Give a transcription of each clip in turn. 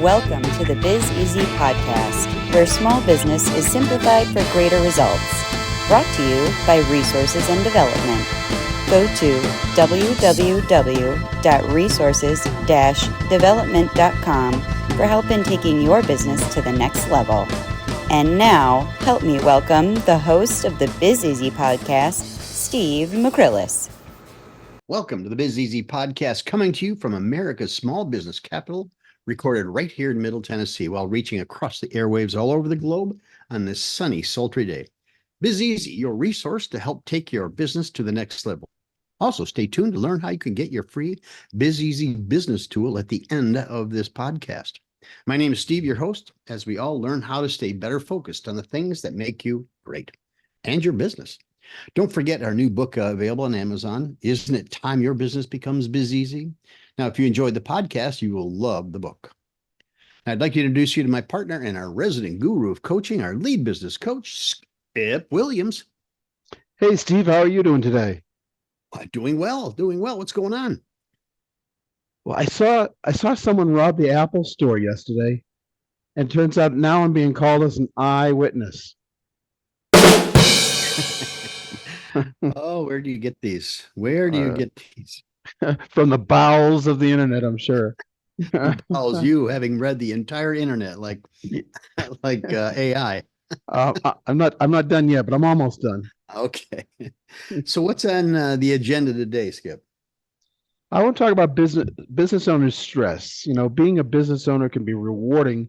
Welcome to the Biz Easy podcast, where small business is simplified for greater results. Brought to you by Resources and Development. Go to www.resources-development.com for help in taking your business to the next level. And now, help me welcome the host of the Biz Easy podcast, Steve McCrillis. Welcome to the Biz Easy podcast, coming to you from America's small business capital, recorded right here in Middle Tennessee while reaching across the airwaves all over the globe on this sunny, sultry day. Biz Easy, your resource to help take your business to the next level. Also, stay tuned to learn how you can get your free Biz Easy business tool at the end of this podcast. My name is Steve, your host, as we all learn how to stay better focused on the things that make you great and your business. Don't forget our new book available on Amazon. Isn't it time your business becomes Biz Easy? Now, if you enjoyed the podcast, you will love the book. I'd like to introduce you to my partner and our resident guru of coaching, our lead business coach, Skip Williams. Hey, Steve, how are you doing today? Doing well. What's going on? Well, I saw someone rob the Apple store yesterday, and it turns out now I'm being called as an eyewitness. Oh, where do you get these? From the bowels of the internet, I'm sure. Calls you having read the entire internet like AI. I'm not done yet, but I'm almost done. Okay. So what's on the agenda today, Skip? I want to talk about business owner stress. You know, being a business owner can be rewarding,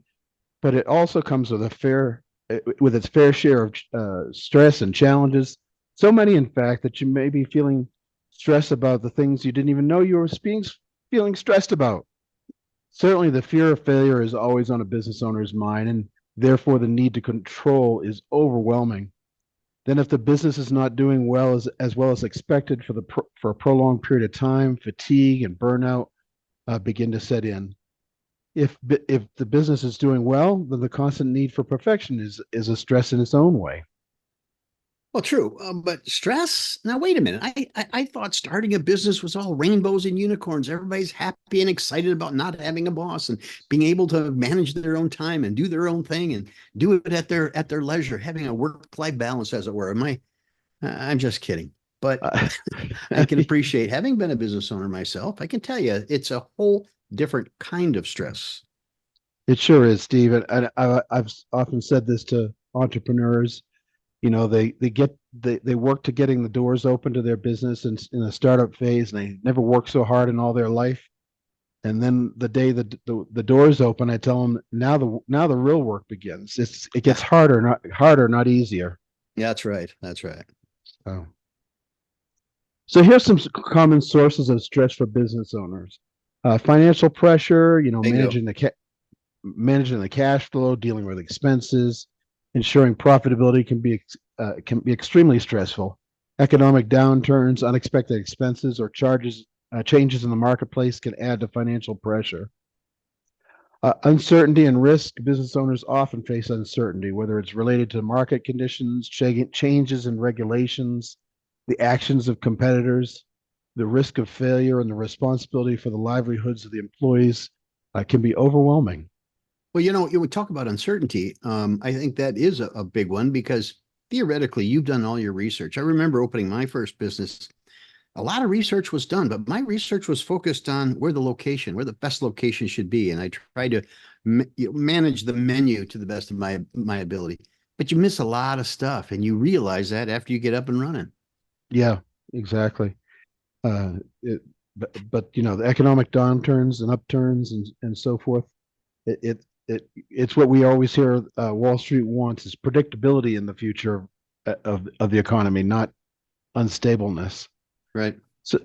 but it also comes with its fair share of stress and challenges. So many, in fact, that you may be feeling stressed about the things you didn't even know you were feeling stressed about. Certainly, the fear of failure is always on a business owner's mind, and therefore the need to control is overwhelming. Then, if the business is not doing as well as expected for a prolonged period of time, fatigue and burnout begin to set in. If the business is doing well, then the constant need for perfection is a stress in its own way. Well, true, but stress? Now, wait a minute. I thought starting a business was all rainbows and unicorns. Everybody's happy and excited about not having a boss and being able to manage their own time and do their own thing and do it at their leisure, having a work-life balance, as it were. I'm just kidding, but I can appreciate, having been a business owner myself, I can tell you it's a whole different kind of stress. It sure is, Steve. And I've often said this to entrepreneurs. You know, they work to getting the doors open to their business in the startup phase, and they never work so hard in all their life. And then the day the doors open, I tell them now the real work begins. It gets harder, not easier. Yeah, that's right. So here's some common sources of stress for business owners: financial pressure. You know, managing the cash flow, dealing with expenses. Ensuring profitability can be extremely stressful. Economic downturns, unexpected expenses, or changes in the marketplace can add to financial pressure. Uncertainty and risk. Business owners often face uncertainty, whether it's related to market conditions, changes in regulations, the actions of competitors, the risk of failure, and the responsibility for the livelihoods of the employees can be overwhelming. Well, you know, you would talk about uncertainty. I think that is a big one, because theoretically, you've done all your research. I remember opening my first business. A lot of research was done, but my research was focused on where the best location should be. And I tried to manage the menu to the best of my ability. But you miss a lot of stuff, and you realize that after you get up and running. Yeah, exactly. But you know, the economic downturns and upturns and so forth, it's what we always hear Wall Street wants is predictability in the future of the economy, not unstableness. Right. So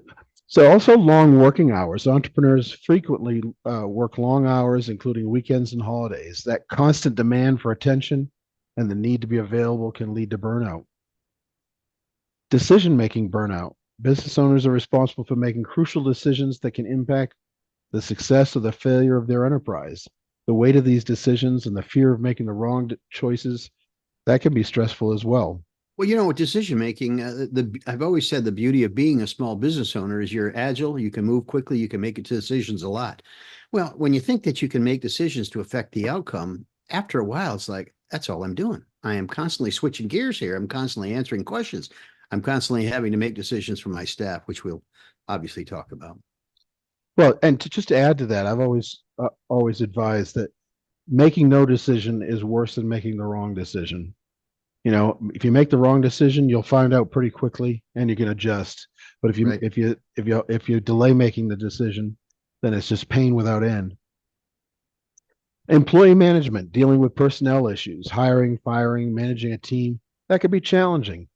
also long working hours. Entrepreneurs frequently work long hours, including weekends and holidays. That constant demand for attention and the need to be available can lead to burnout. Decision-making burnout. Business owners are responsible for making crucial decisions that can impact the success or the failure of their enterprise. The weight of these decisions and the fear of making the wrong choices, that can be stressful as well. Well, you know, with decision making, I've always said the beauty of being a small business owner is you're agile, you can move quickly, you can make decisions a lot. Well, when you think that you can make decisions to affect the outcome, after a while, it's like, that's all I'm doing. I am constantly switching gears here. I'm constantly answering questions. I'm constantly having to make decisions for my staff, which we'll obviously talk about. Well, and just to add to that, I've always advised that making no decision is worse than making the wrong decision. If you make the wrong decision, you'll find out pretty quickly and you can adjust. But Right. if you delay making the decision, then it's just pain without end. Employee management, dealing with personnel issues, hiring, firing, managing a team, that could be challenging.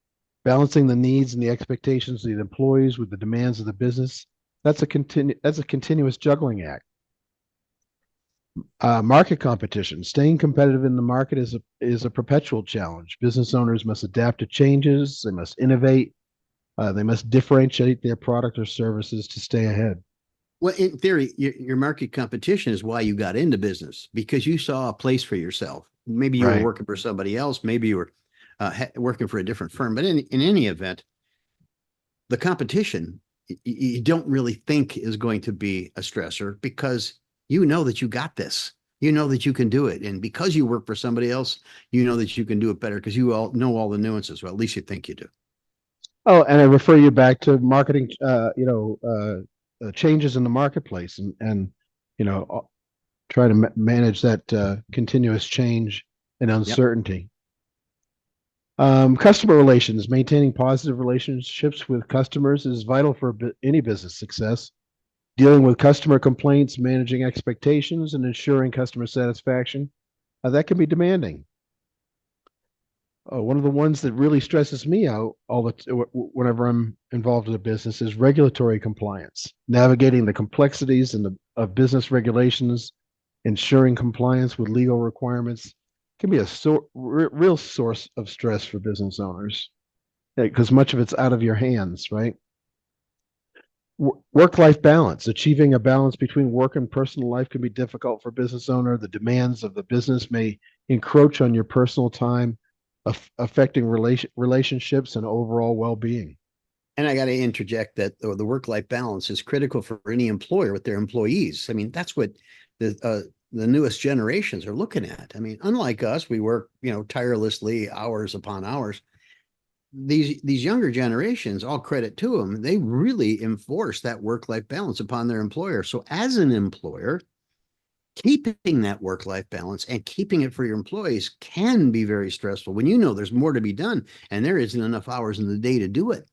Balancing the needs and the expectations of the employees with the demands of the business, that's a continuous juggling act. Market competition, staying competitive in the market is a perpetual challenge. Business owners must adapt to changes. They must innovate. They must differentiate their product or services to stay ahead. Well, in theory, your market competition is why you got into business, because you saw a place for yourself. Maybe you were Right. working for somebody else. Maybe you were working for a different firm. But in any event, the competition you don't really think is going to be a stressor because you know that you got this. You know that you can do it. And because you work for somebody else, you know that you can do it better because you all know all the nuances. Well, at least you think you do. Oh, and I refer you back to marketing, changes in the marketplace and try to manage that continuous change and Yep. uncertainty. Customer relations, maintaining positive relationships with customers is vital for any business success. Dealing with customer complaints, managing expectations, and ensuring customer satisfaction, that can be demanding. One of the ones that really stresses me out whenever I'm involved in a business is regulatory compliance. Navigating the complexities of business regulations, ensuring compliance with legal requirements can be a real source of stress for business owners because much of it's out of your hands, right? Work-life balance, achieving a balance between work and personal life can be difficult for business owner. The demands of the business may encroach on your personal time, affecting relationships and overall well-being. And I got to interject that the work-life balance is critical for any employer with their employees. I mean, that's what the newest generations are looking at. I mean, unlike us, we work, tirelessly hours upon hours. These younger generations, all credit to them, they really enforce that work-life balance upon their employer. So as an employer, keeping that work-life balance and keeping it for your employees can be very stressful when you know there's more to be done and there isn't enough hours in the day to do it.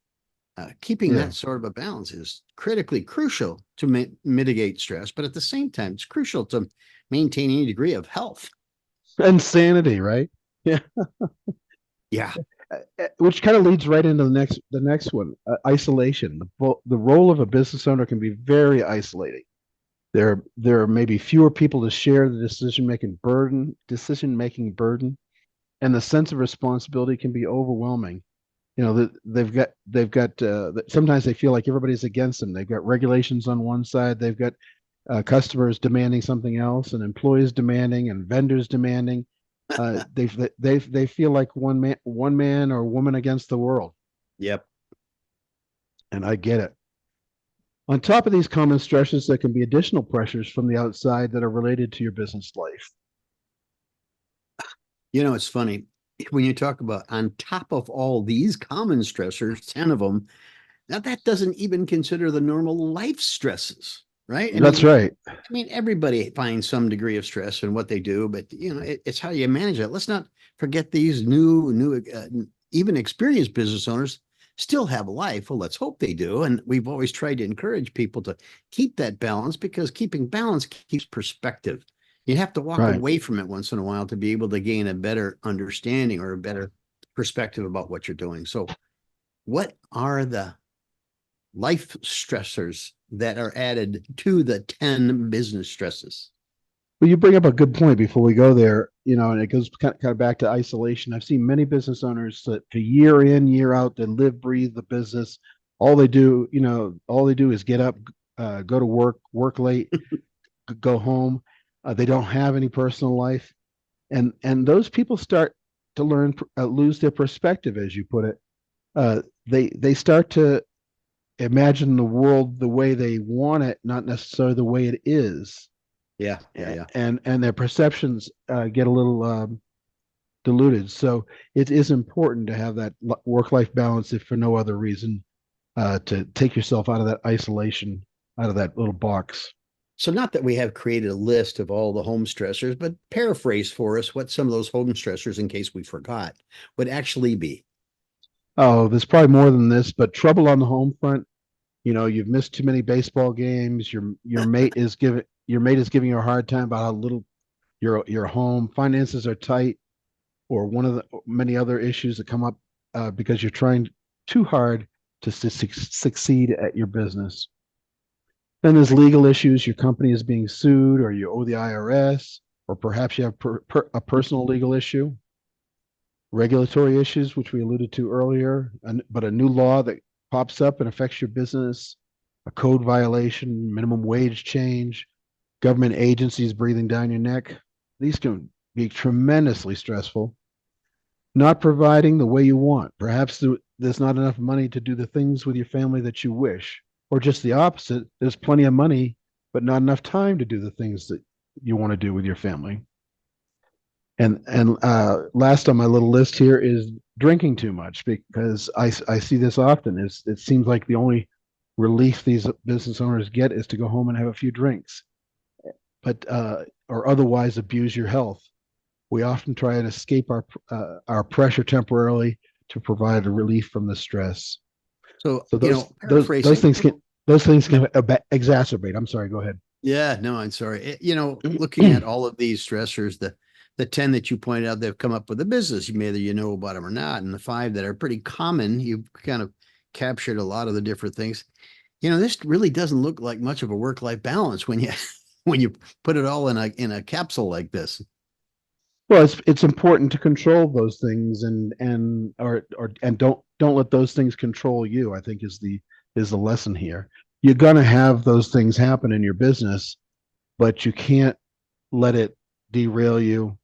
Keeping Yeah. that sort of a balance is critically crucial to mitigate stress, but at the same time, it's crucial to maintain any degree of health. Insanity, right? Yeah. Yeah. Which kind of leads right into the next one, isolation. The role of a business owner can be very isolating. There are maybe fewer people to share the decision making burden, and the sense of responsibility can be overwhelming. They've got sometimes they feel like everybody's against them. They've got regulations on one side, they've got customers demanding something else, and employees demanding, and vendors demanding. They feel like one man or woman against the world, Yep. and I get it. On top of these common stresses, there can be additional pressures from the outside that are related to your business life. It's funny when you talk about on top of all these common stressors, 10 of them. Now that doesn't even consider the normal life stresses, right? I That's mean, right. everybody finds some degree of stress in what they do, but it's how you manage it. Let's not forget these even experienced business owners still have a life. Well, let's hope they do. And we've always tried to encourage people to keep that balance because keeping balance keeps perspective. You have to walk Right. away from it once in a while to be able to gain a better understanding or a better perspective about what you're doing. So, what are the life stressors that are added to the 10 business stresses? Well, you bring up a good point before we go there, and it goes kind of back to isolation. I've seen many business owners that for year in, year out, they live, breathe the business. All they do is get up, go to work late, go home. They don't have any personal life, and those people start to lose their perspective, as you put it. They start to imagine the world the way they want it, not necessarily the way it is. Yeah. and their perceptions get a little diluted. So it is important to have that work-life balance, if for no other reason, to take yourself out of that isolation, out of that little box. So not that we have created a list of all the home stressors, but paraphrase for us what some of those home stressors, in case we forgot, would actually be. Oh, there's probably more than this, but trouble on the home front. You know, you've missed too many baseball games. Your mate is giving you a hard time about how little your home finances are tight, or one of the many other issues that come up because you're trying too hard to succeed at your business. Then there's legal issues. Your company is being sued, or you owe the IRS, or perhaps you have a personal legal issue. Regulatory issues, which we alluded to earlier, but a new law that pops up and affects your business, a code violation, minimum wage change, government agencies breathing down your neck. These can be tremendously stressful. Not providing the way you want. Perhaps there's not enough money to do the things with your family that you wish, or just the opposite. There's plenty of money, but not enough time to do the things that you want to do with your family. And last on my little list here is drinking too much, because I see this often. It seems like the only relief these business owners get is to go home and have a few drinks, but or otherwise abuse your health. We often try and escape our pressure temporarily to provide a relief from the stress. So, So paraphrasing. those things can exacerbate. I'm sorry. Go ahead. Yeah, no, I'm sorry. Looking at all of these stressors, the 10 that you pointed out, they've come up with a business. Whether you know about them or not, and the 5 that are pretty common, you've kind of captured a lot of the different things. This really doesn't look like much of a work-life balance when you when you put it all in a capsule like this. Well, it's important to control those things and don't let those things control you. I think is the lesson here. You're gonna have those things happen in your business, but you can't let it derail you,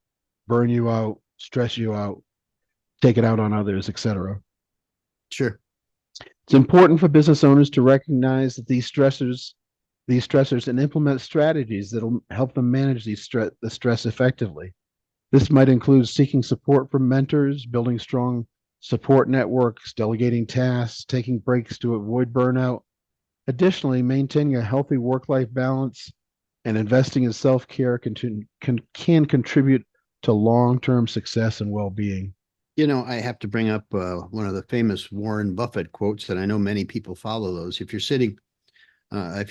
burn you out, stress you out, take it out on others, etc. Sure. It's important for business owners to recognize that these stressors, and implement strategies that'll help them manage the stress effectively. This might include seeking support from mentors, building strong support networks, delegating tasks, taking breaks to avoid burnout. Additionally, maintaining a healthy work-life balance and investing in self-care can contribute to long-term success and well-being. I have to bring up one of the famous Warren Buffett quotes, and I know many people follow those. If you're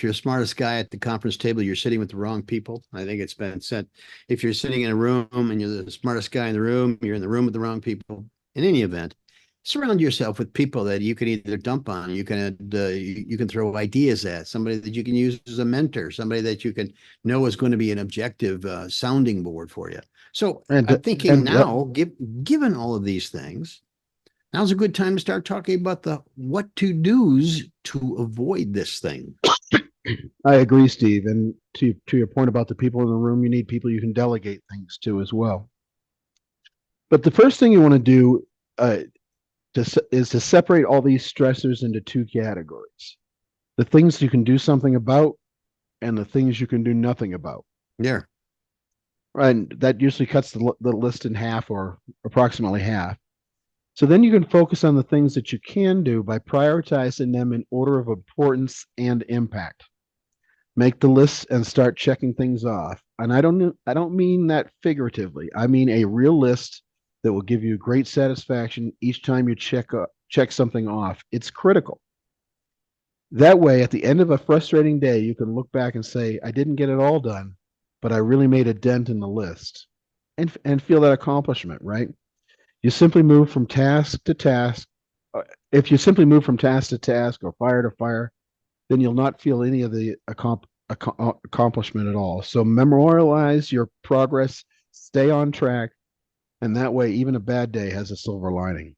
the smartest guy at the conference table, you're sitting with the wrong people. I think it's been said. If you're sitting in a room and you're the smartest guy in the room, you're in the room with the wrong people. In any event, surround yourself with people that you can either dump on, you can throw ideas at, somebody that you can use as a mentor, somebody that you can know is going to be an objective sounding board for you. So I'm thinking now, given all of these things, now's a good time to start talking about the what to do's to avoid this thing. I agree, Steve. And to your point about the people in the room, you need people you can delegate things to as well. But the first thing you want to do is to separate all these stressors into 2 categories: the things you can do something about, and the things you can do nothing about. Yeah. And that usually cuts the list in half, or approximately half. So then you can focus on the things that you can do by prioritizing them in order of importance and impact. Make the list and start checking things off. And I don't mean that figuratively. I mean a real list that will give you great satisfaction each time you check something off. It's critical. That way, at the end of a frustrating day, you can look back and say, I didn't get it all done, but I really made a dent in the list, and feel that accomplishment, right? You simply move from task to task. If you simply move from task to task or fire to fire, then you'll not feel any of the accomplishment at all. So memorialize your progress, stay on track, and that way, even a bad day has a silver lining.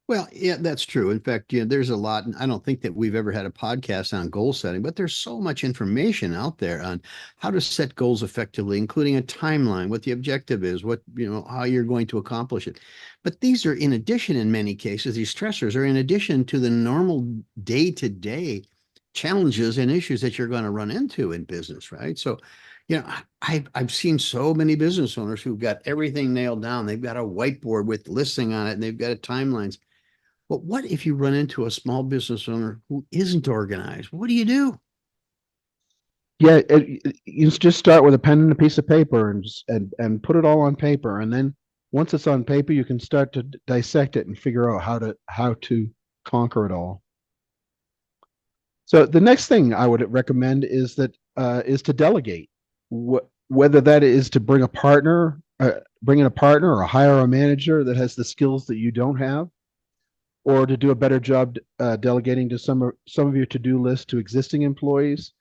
Well, yeah, that's true. In fact, there's a lot, and I don't think that we've ever had a podcast on goal setting, but there's so much information out there on how to set goals effectively, including a timeline, what the objective is, how you're going to accomplish it. But these are in addition, in many cases, these stressors are in addition to the normal day-to-day challenges and issues that you're going to run into in business, right? So I've seen so many business owners who've got everything nailed down. They've got a whiteboard with listing on it and they've got timelines. But what if you run into a small business owner who isn't organized? What do you do? Yeah, you just start with a pen and a piece of paper and put it all on paper, and then once it's on paper, you can start to dissect it and figure out how to conquer it all. So the next thing I would recommend is to delegate. Whether that is to bring in a partner or hire a manager that has the skills that you don't have, or to do a better job delegating to some of your to-do list to existing employees.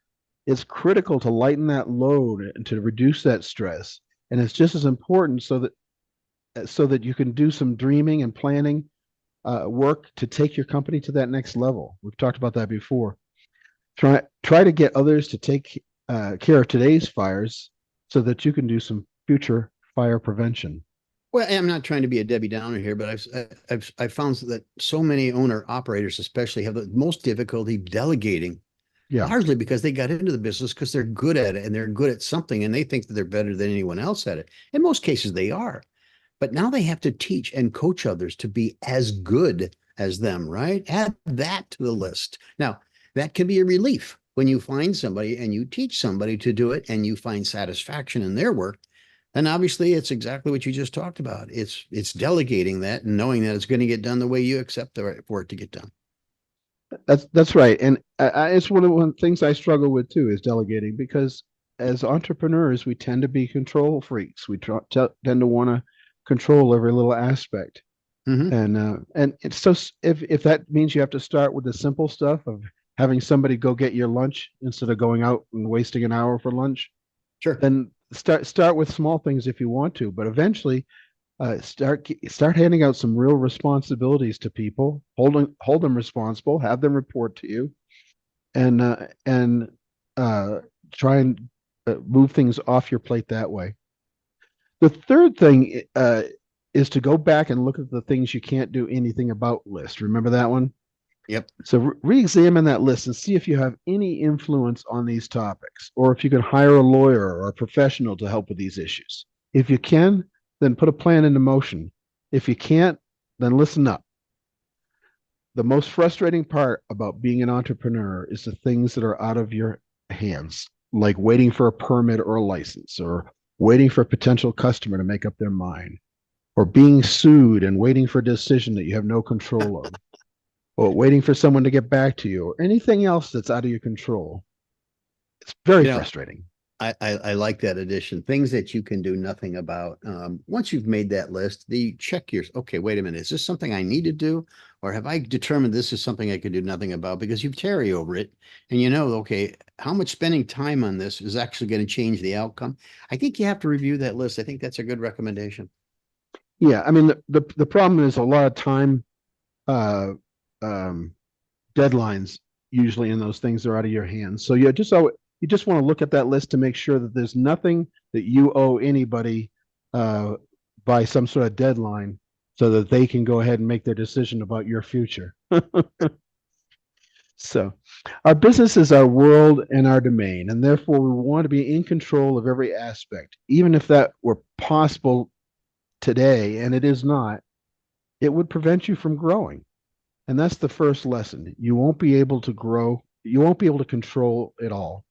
It's critical to lighten that load and to reduce that stress. And it's just as important so that you can do some dreaming and planning work to take your company to that next level. We've talked about that before. Try to get others to take care of today's fires so that you can do some future fire prevention. Well, I'm not trying to be a Debbie Downer here, but I've found that so many owner operators, especially, have the most difficulty delegating. Yeah. Largely because they got into the business because they're good at it and they're good at something and they think that they're better than anyone else at it. In most cases, they are. But now they have to teach and coach others to be as good as them, right? Add that to the list. Now, that can be a relief when you find somebody and you teach somebody to do it and you find satisfaction in their work. And obviously, it's exactly what you just talked about. It's delegating that and knowing that it's going to get done the way you accept for it to get done. That's right, and it's one of the things I struggle with too is delegating, because as entrepreneurs we tend to be control freaks. We tend to want to control every little aspect, and it's so if that means you have to start with the simple stuff of having somebody go get your lunch instead of going out and wasting an hour for lunch, Sure. then start with small things if you want to, but eventually start handing out some real responsibilities to people, hold them responsible, have them report to you, and try and move things off your plate that way. The third thing is to go back and look at the things you can't do anything about list. Remember that one? Yep. So re-examine that list and see if you have any influence on these topics, or if you can hire a lawyer or a professional to help with these issues. If you can, then put a plan into motion. If you can't, then listen up. The most frustrating part about being an entrepreneur is the things that are out of your hands, like waiting for a permit or a license, or waiting for a potential customer to make up their mind, or being sued and waiting for a decision that you have no control of, or waiting for someone to get back to you, or anything else that's out of your control. It's very frustrating. I like that addition. Things that you can do nothing about. Once you've made that list, okay, wait a minute. Is this something I need to do? Or have I determined this is something I can do nothing about? Because you carry over it and okay, how much spending time on this is actually going to change the outcome? I think you have to review that list. I think that's a good recommendation. Yeah. I mean, the problem is a lot of time, deadlines usually in those things are out of your hands. So you just want to look at that list to make sure that there's nothing that you owe anybody by some sort of deadline, so that they can go ahead and make their decision about your future. So our business is our world and our domain, and therefore we want to be in control of every aspect. Even if that were possible today, and it is not, it would prevent you from growing. And that's the first lesson. You won't be able to grow. You won't be able to control it all.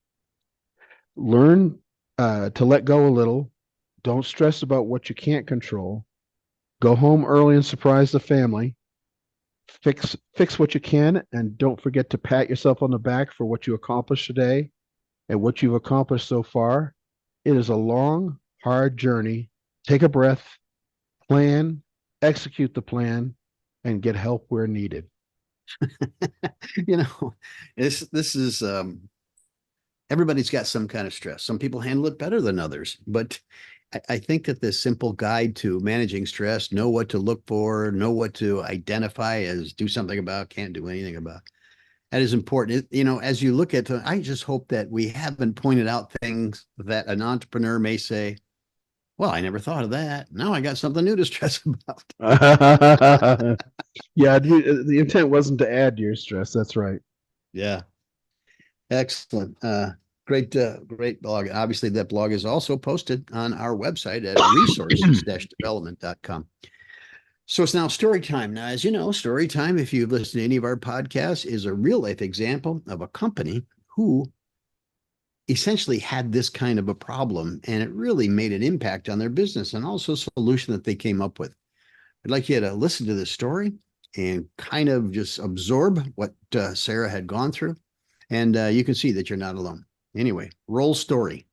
Learn to let go a little. Don't stress about what you can't control. Go home early and surprise the family. Fix what you can, and don't forget to pat yourself on the back for what you accomplished today and what you've accomplished so far. It is a long, hard journey. Take a breath, plan, execute the plan, and get help where needed. This is everybody's got some kind of stress. Some people handle it better than others, but I think that this simple guide to managing stress, know what to look for, know what to identify as do something about, can't do anything about, that is important. As you look at, I just hope that we haven't pointed out things that an entrepreneur may say, well, I never thought of that. Now I got something new to stress about. Yeah, the intent wasn't to add to your stress. That's right. Yeah. Excellent. Great blog. Obviously, that blog is also posted on our website at resources-development.com. So it's now story time. Now, as you know, story time, if you've listened to any of our podcasts, is a real life example of a company who essentially had this kind of a problem, and it really made an impact on their business and also a solution that they came up with. I'd like you to listen to this story and kind of just absorb what Sarah had gone through. And you can see that you're not alone. Anyway, roll story.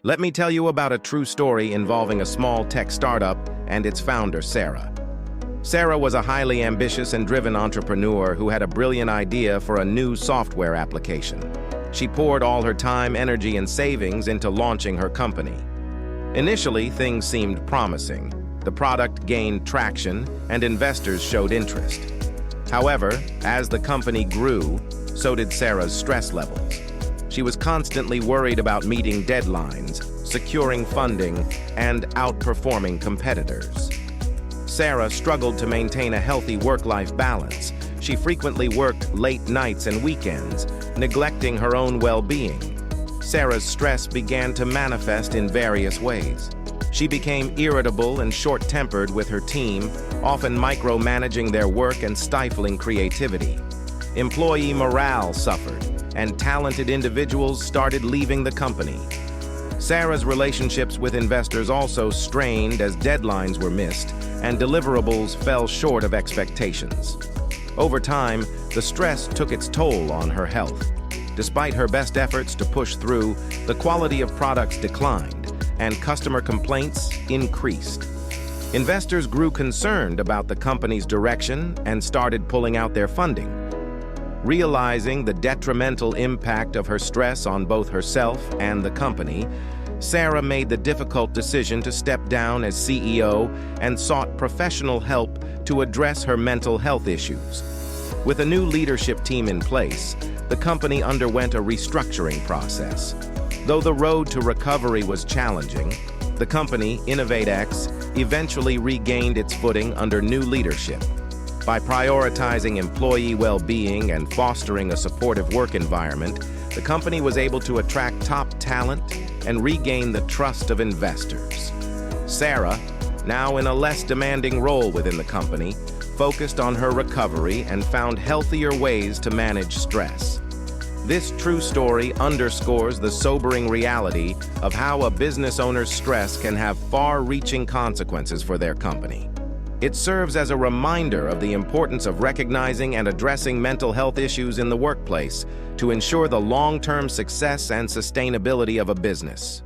Let me tell you about a true story involving a small tech startup and its founder, Sarah. Sarah was a highly ambitious and driven entrepreneur who had a brilliant idea for a new software application. She poured all her time, energy, and savings into launching her company. Initially, things seemed promising. The product gained traction, and investors showed interest. However, as the company grew, so did Sarah's stress levels. She was constantly worried about meeting deadlines, securing funding, and outperforming competitors. Sarah struggled to maintain a healthy work-life balance. She frequently worked late nights and weekends, neglecting her own well-being. Sarah's stress began to manifest in various ways. She became irritable and short-tempered with her team, often micromanaging their work and stifling creativity. Employee morale suffered, and talented individuals started leaving the company. Sarah's relationships with investors also strained as deadlines were missed and deliverables fell short of expectations. Over time, the stress took its toll on her health. Despite her best efforts to push through, the quality of products declined and customer complaints increased. Investors grew concerned about the company's direction and started pulling out their funding. Realizing the detrimental impact of her stress on both herself and the company, Sarah made the difficult decision to step down as CEO and sought professional help to address her mental health issues. With a new leadership team in place, the company underwent a restructuring process. Though the road to recovery was challenging, the company, InnovateX, eventually regained its footing under new leadership. By prioritizing employee well-being and fostering a supportive work environment, the company was able to attract top talent and regain the trust of investors. Sarah, now in a less demanding role within the company, focused on her recovery and found healthier ways to manage stress. This true story underscores the sobering reality of how a business owner's stress can have far-reaching consequences for their company. It serves as a reminder of the importance of recognizing and addressing mental health issues in the workplace to ensure the long-term success and sustainability of a business.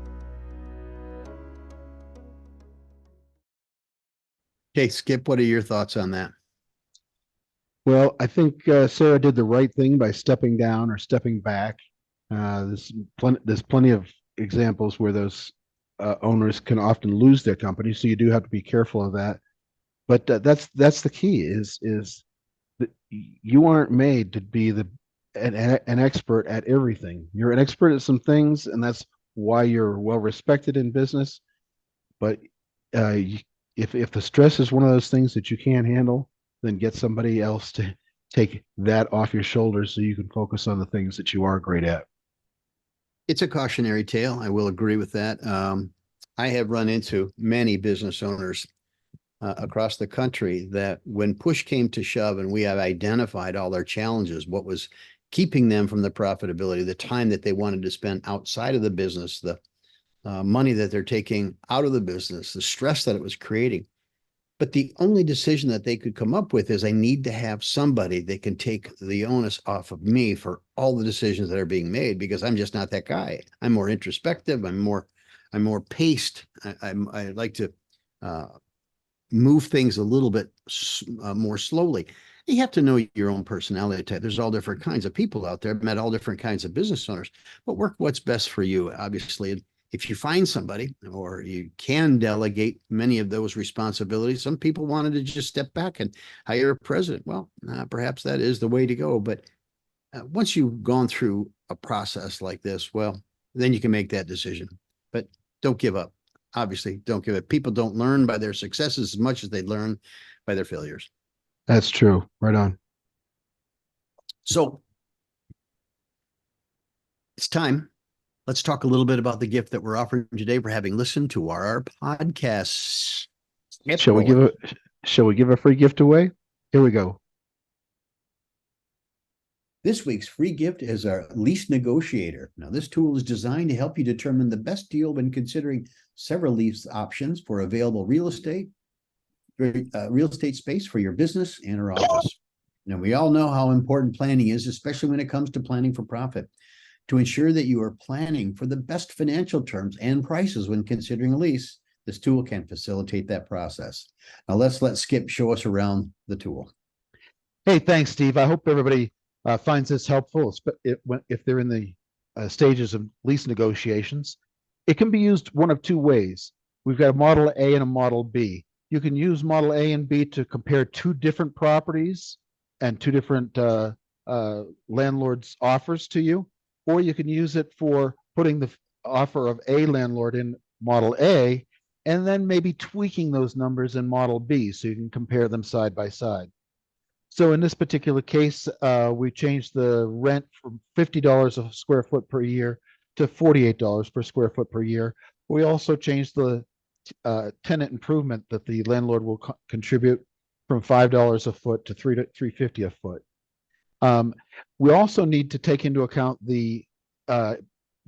Okay, Skip, what are your thoughts on that? Well, I think Sarah did the right thing by stepping down or stepping back. There's plenty of examples where those owners can often lose their company, so you do have to be careful of that. But that's the key is that you aren't made to be an expert at everything. You're an expert at some things, and that's why you're well respected in business. But if the stress is one of those things that you can't handle, then get somebody else to take that off your shoulders so you can focus on the things that you are great at. It's a cautionary tale. I will agree with that. I have run into many business owners across the country that when push came to shove and we have identified all their challenges, what was keeping them from the profitability, the time that they wanted to spend outside of the business, the money that they're taking out of the business, the stress that it was creating. But the only decision that they could come up with is I need to have somebody that can take the onus off of me for all the decisions that are being made because I'm just not that guy. I'm more introspective. I'm more paced. I like to move things a little bit more slowly. You have to know your own personality type. There's all different kinds of people out there. I've met all different kinds of business owners, but work what's best for you, obviously. If you find somebody or you can delegate many of those responsibilities, some people wanted to just step back and hire a president. Well, perhaps that is the way to go. But once you've gone through a process like this, well, then you can make that decision. But don't give up. Obviously, don't give up. People don't learn by their successes as much as they learn by their failures. That's true. Right on. So It's time. Let's talk a little bit about the gift that we're offering today for having listened to our podcasts. Shall we give a free gift away? Here we go. This week's free gift is our lease negotiator. Now, this tool is designed to help you determine the best deal when considering several lease options for available real estate space for your business and or office. Now, we all know how important planning is, especially when it comes to planning for profit. To ensure that you are planning for the best financial terms and prices when considering a lease, this tool can facilitate that process. Now, let's let Skip show us around the tool. Hey, thanks, Steve. I hope everybody finds this helpful if they're in the stages of lease negotiations. It can be used one of two ways. We've got a Model A and a Model B. You can use Model A and B to compare two different properties and two different landlords' offers to you, or you can use it for putting the offer of a landlord in Model A and then maybe tweaking those numbers in Model B so you can compare them side by side. So in this particular case, we changed the rent from $50 a square foot per year to $48 per square foot per year. We also changed the tenant improvement that the landlord will contribute from $5 a foot to $3.50 a foot. We also need to take into account the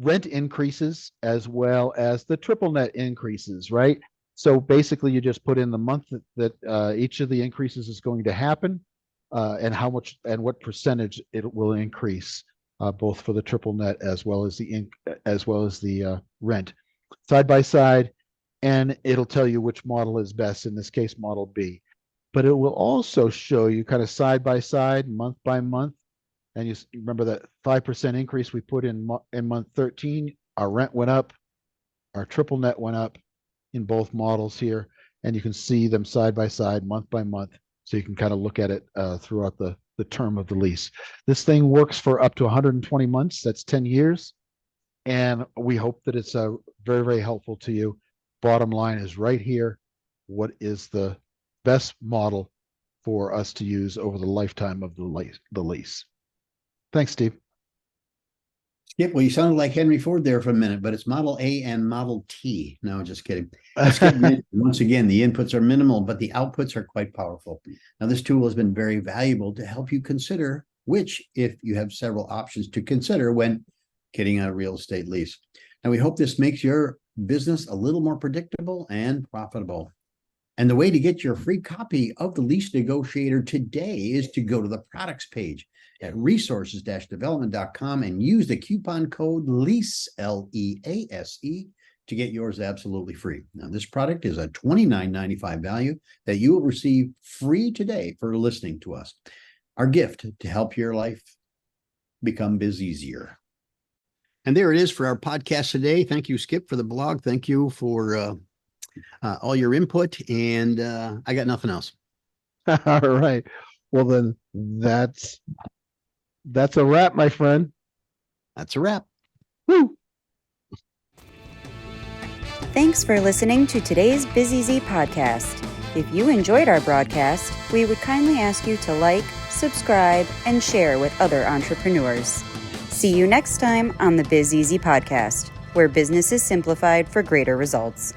rent increases as well as the triple net increases, right? So basically, you just put in the month that each of the increases is going to happen, and how much and what percentage it will increase, both for the triple net as well as the rent, side by side, and it'll tell you which model is best. In this case, Model B. But it will also show you kind of side by side, month by month. And you remember that 5% increase we put in month 13, our rent went up, our triple net went up in both models here. And you can see them side by side, month by month. So you can kind of look at it throughout the term of the lease. This thing works for up to 120 months. That's 10 years. And we hope that it's very, very helpful to you. Bottom line is right here. What is the best model for us to use over the lifetime of the lease? Thanks, Steve. Skip, well, you sounded like Henry Ford there for a minute, but it's Model A and Model T. No, just kidding. Once again, the inputs are minimal, but the outputs are quite powerful. Now, this tool has been very valuable to help you consider which, if you have several options to consider when getting a real estate lease. Now, we hope this makes your business a little more predictable and profitable. And the way to get your free copy of the Lease Negotiator today is to go to the products page at resources-development.com and use the coupon code LEASE, LEASE, to get yours absolutely free. Now, this product is a $29.95 value that you will receive free today for listening to us. Our gift to help your life become biz easier. And there it is for our podcast today. Thank you, Skip, for the blog. Thank you for all your input. And I got nothing else. All right. Well, then that's a wrap, my friend. That's a wrap. Woo! Thanks for listening to today's Biz Easy podcast. If you enjoyed our broadcast, we would kindly ask you to like, subscribe, and share with other entrepreneurs. See you next time on the Biz Easy podcast, where business is simplified for greater results.